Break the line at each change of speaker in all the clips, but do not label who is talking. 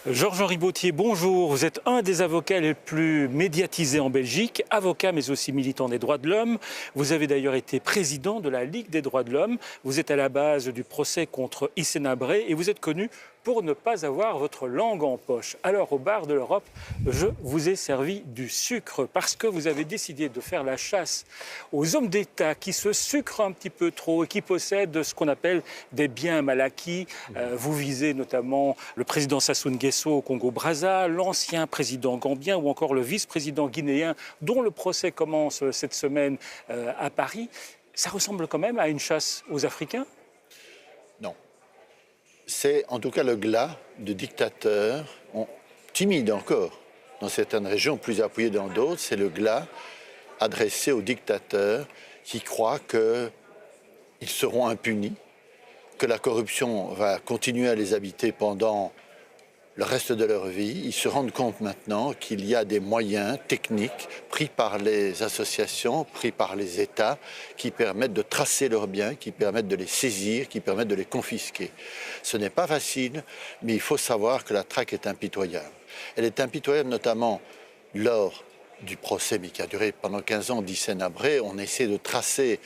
Georges-Henri Bautier, bonjour. Vous êtes un des avocats les plus médiatisés en Belgique, avocat mais aussi militant des droits de l'homme. Vous avez d'ailleurs été président de la Ligue des droits de l'homme. Vous êtes à la base du procès contre Hissène Habré et vous êtes connu pour ne pas avoir votre langue en poche. Alors, au bar de l'Europe, je vous ai servi du sucre parce que vous avez décidé de faire la chasse aux hommes d'État qui se sucrent un petit peu trop et qui possèdent ce qu'on appelle des biens mal acquis. Vous visez notamment le président Sassou Nguesso au Congo-Brazza, l'ancien président gambien ou encore le vice-président guinéen dont le procès commence cette semaine à Paris. Ça ressemble quand même à une chasse aux Africains ?
Non. C'est en tout cas le glas de dictateurs, timides encore, dans certaines régions, plus appuyés dans d'autres. C'est le glas adressé aux dictateurs qui croient qu'ils seront impunis, que la corruption va continuer à les habiter pendant le reste de leur vie. Ils se rendent compte maintenant qu'il y a des moyens techniques pris par les associations, pris par les États, qui permettent de tracer leurs biens, qui permettent de les saisir, qui permettent de les confisquer. Ce n'est pas facile, mais il faut savoir que la traque est impitoyable. Elle est impitoyable notamment lors du procès, mais qui a duré pendant 15 ans d'Hissène Habré. On essaie de tracer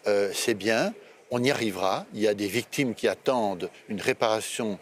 ces biens. On y arrivera. Il y a des victimes qui attendent une réparation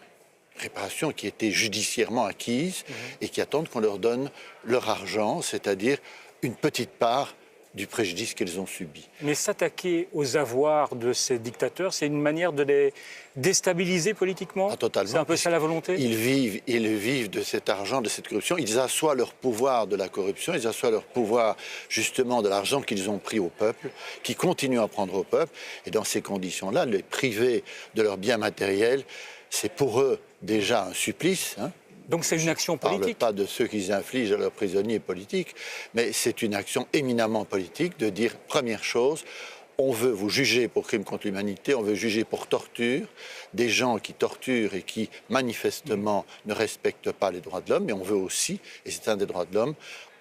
qui était judiciairement acquise et qui attendent qu'on leur donne leur argent, c'est-à-dire une petite part du préjudice qu'ils ont subi.
Mais s'attaquer aux avoirs de ces dictateurs, c'est une manière de les déstabiliser politiquement ?
Totalement.
C'est un peu ça la volonté ?
Ils vivent de cet argent, de cette corruption. Ils assoient leur pouvoir de la corruption, ils assoient leur pouvoir justement de l'argent qu'ils ont pris au peuple, qui continuent à prendre au peuple. Et dans ces conditions-là, les priver de leurs biens matériels, c'est pour eux déjà un supplice.
Donc c'est une action politique.
Je ne parle pas de ceux qu'ils infligent à leurs prisonniers politiques, mais c'est une action éminemment politique de dire, première chose, on veut vous juger pour crime contre l'humanité, on veut juger pour torture, des gens qui torturent et qui manifestement ne respectent pas les droits de l'homme, mais on veut aussi, et c'est un des droits de l'homme,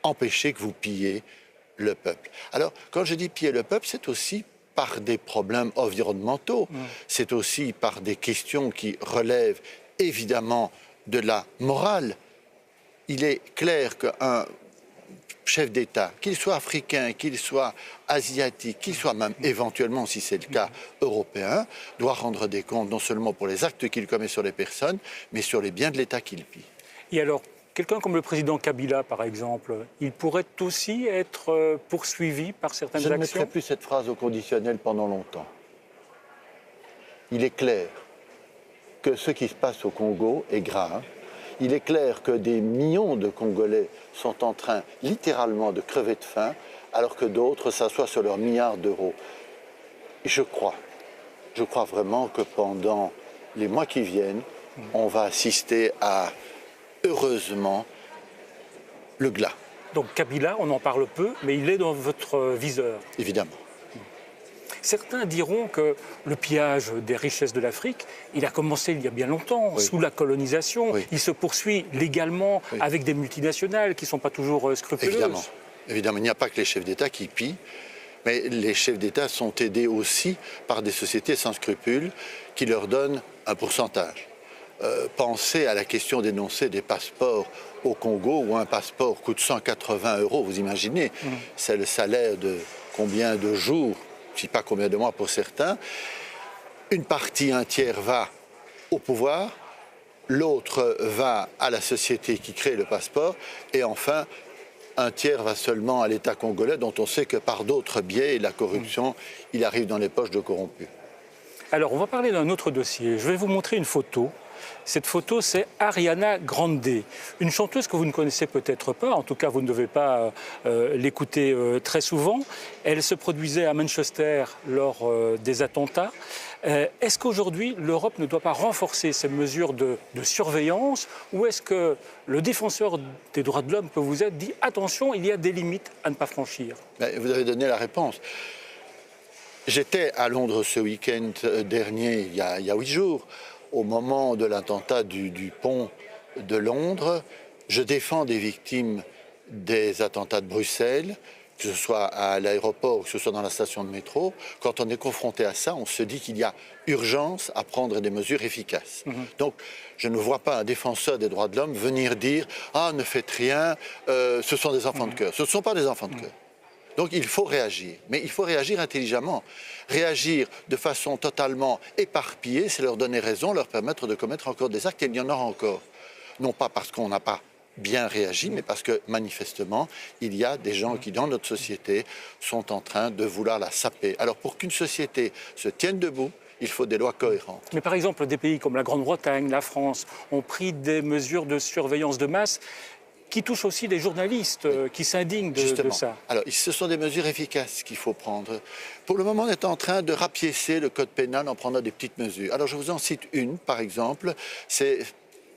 empêcher que vous pilliez le peuple. Alors, quand je dis piller le peuple, c'est aussi par des problèmes environnementaux, c'est aussi par des questions qui relèvent évidemment de la morale. Il est clair qu'un chef d'État, qu'il soit africain, qu'il soit asiatique, qu'il soit même éventuellement, si c'est le cas, européen, doit rendre des comptes non seulement pour les actes qu'il commet sur les personnes, mais sur les biens de l'État qu'il pille.
Et alors, quelqu'un comme le président Kabila, par exemple, il pourrait aussi être poursuivi par certaines actions ?
Je ne mettrai plus cette phrase au conditionnel pendant longtemps. Il est clair que ce qui se passe au Congo est grave. Il est clair que des millions de Congolais sont en train littéralement de crever de faim, alors que d'autres s'assoient sur leurs milliards d'euros. Je crois vraiment que pendant les mois qui viennent, on va assister à, heureusement, le glas.
Donc Kabila, on en parle peu, mais il est dans votre viseur.
Évidemment.
Certains diront que le pillage des richesses de l'Afrique, il a commencé il y a bien longtemps, sous la colonisation. Il se poursuit légalement avec des multinationales qui ne sont pas toujours scrupuleuses.
Évidemment, il n'y a pas que les chefs d'État qui pillent, mais les chefs d'État sont aidés aussi par des sociétés sans scrupules qui leur donnent un pourcentage. Pensez à la question d'énoncer des passeports au Congo où un passeport coûte 180 €, vous imaginez, c'est le salaire de combien de jours, je ne sais pas combien de mois pour certains. Une partie, un tiers va au pouvoir, l'autre va à la société qui crée le passeport, et enfin, un tiers va seulement à l'État congolais, dont on sait que par d'autres biais et la corruption, il arrive dans les poches de corrompus.
Alors, on va parler d'un autre dossier. Je vais vous montrer une photo. Cette photo, c'est Ariana Grande, une chanteuse que vous ne connaissez peut-être pas, en tout cas vous ne devez pas l'écouter très souvent. Elle se produisait à Manchester lors des attentats. Est-ce qu'aujourd'hui l'Europe ne doit pas renforcer ces mesures de surveillance, ou est-ce que le défenseur des droits de l'homme que vous êtes dit attention, il y a des limites à ne pas franchir ?
Vous avez donné la réponse. J'étais à Londres ce week-end dernier, il y a 8 jours, au moment de l'attentat du pont de Londres. Je défends des victimes des attentats de Bruxelles. que ce soit à l'aéroport ou que ce soit dans la station de métro, quand on est confronté à ça, on se dit qu'il y a urgence à prendre des mesures efficaces. Donc, je ne vois pas un défenseur des droits de l'homme venir dire « Ah, ne faites rien, ce sont des enfants de cœur ». Ce ne sont pas des enfants de cœur. Donc, il faut réagir. Mais il faut réagir intelligemment. Réagir de façon totalement éparpillée, c'est leur donner raison, leur permettre de commettre encore des actes, et il y en aura encore. Non pas parce qu'on n'a pas bien réagi, mais parce que manifestement, il y a des gens qui, dans notre société, sont en train de vouloir la saper. Alors, pour qu'une société se tienne debout, il faut des lois cohérentes.
Mais par exemple, des pays comme la Grande-Bretagne, la France, ont pris des mesures de surveillance de masse qui touchent aussi les journalistes qui s'indignent de ça.
Alors, ce sont des mesures efficaces qu'il faut prendre. Pour le moment, on est en train de rapiécer le code pénal en prenant des petites mesures. Alors, je vous en cite une, par exemple, c'est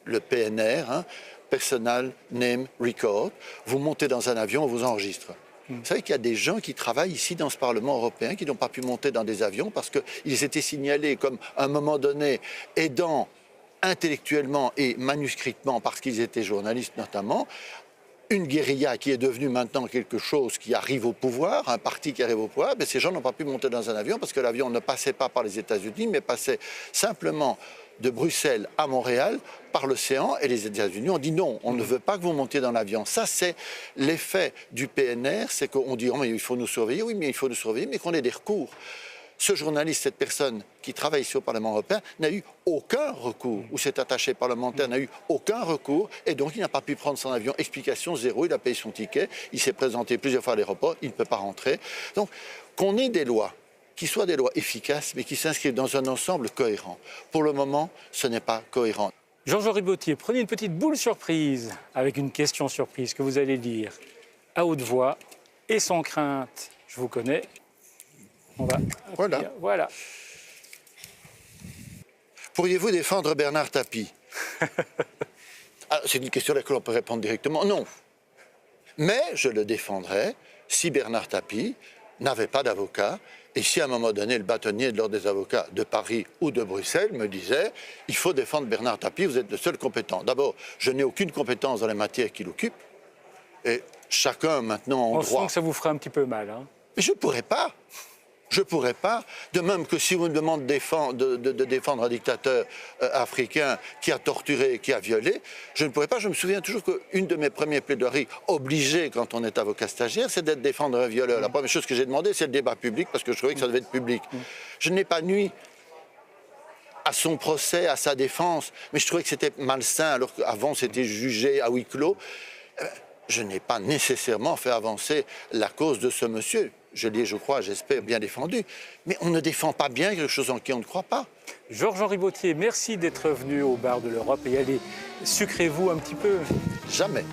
le PNR, Personal Name Record. Vous montez dans un avion, on vous enregistre. Vous savez qu'il y a des gens qui travaillent ici dans ce Parlement européen qui n'ont pas pu monter dans des avions parce qu'ils étaient signalés comme, à un moment donné, aidant intellectuellement et manuscritement, parce qu'ils étaient journalistes notamment, une guérilla qui est devenue maintenant quelque chose qui arrive au pouvoir, un parti qui arrive au pouvoir, mais ces gens n'ont pas pu monter dans un avion parce que l'avion ne passait pas par les États-Unis, mais passait simplement de Bruxelles à Montréal par l'océan, et les États-Unis ont dit non, on ne veut pas que vous montiez dans l'avion. Ça, c'est l'effet du PNR, c'est qu'on dit oh, mais il faut nous surveiller, oui, mais il faut nous surveiller, mais qu'on ait des recours. Ce journaliste, cette personne qui travaille ici au Parlement européen, n'a eu aucun recours, ou cet attaché parlementaire n'a eu aucun recours, et donc il n'a pas pu prendre son avion. Explication zéro, il a payé son ticket, il s'est présenté plusieurs fois à l'aéroport, il ne peut pas rentrer. Donc, qu'on ait des lois qui soient des lois efficaces, mais qui s'inscrivent dans un ensemble cohérent. Pour le moment, ce n'est pas cohérent.
Georges-Henri Bautier, prenez une petite boule surprise avec une question surprise que vous allez lire à haute voix et sans crainte. Je vous connais. On va
Voilà.
Voilà.
Pourriez-vous défendre Bernard Tapie? C'est une question à laquelle on peut répondre directement. Non. Mais je le défendrais si Bernard Tapie n'avait pas d'avocat et si à un moment donné le bâtonnier de l'ordre des avocats de Paris ou de Bruxelles me disait « il faut défendre Bernard Tapie, vous êtes le seul compétent ». D'abord, je n'ai aucune compétence dans les matières qu'il occupe et chacun maintenant en droit...
On sent que ça vous ferait un petit peu mal.
Mais je ne pourrais pas. Je ne pourrais pas, de même que si on me demande de défendre un dictateur africain qui a torturé, qui a violé, je ne pourrais pas. Je me souviens toujours qu'une de mes premières plaidoiries obligées quand on est avocat stagiaire, c'est d'être défendre un violeur. La première chose que j'ai demandé, c'est le débat public, parce que je trouvais que ça devait être public. Je n'ai pas nui à son procès, à sa défense, mais je trouvais que c'était malsain, alors qu'avant c'était jugé à huis clos. Je n'ai pas nécessairement fait avancer la cause de ce monsieur. Je l'ai, je crois, j'espère, bien défendu. Mais on ne défend pas bien quelque chose en qui on ne croit pas.
Georges-Henri Bautier, merci d'être venu au bar de l'Europe et allez, sucrez-vous un petit peu.
Jamais.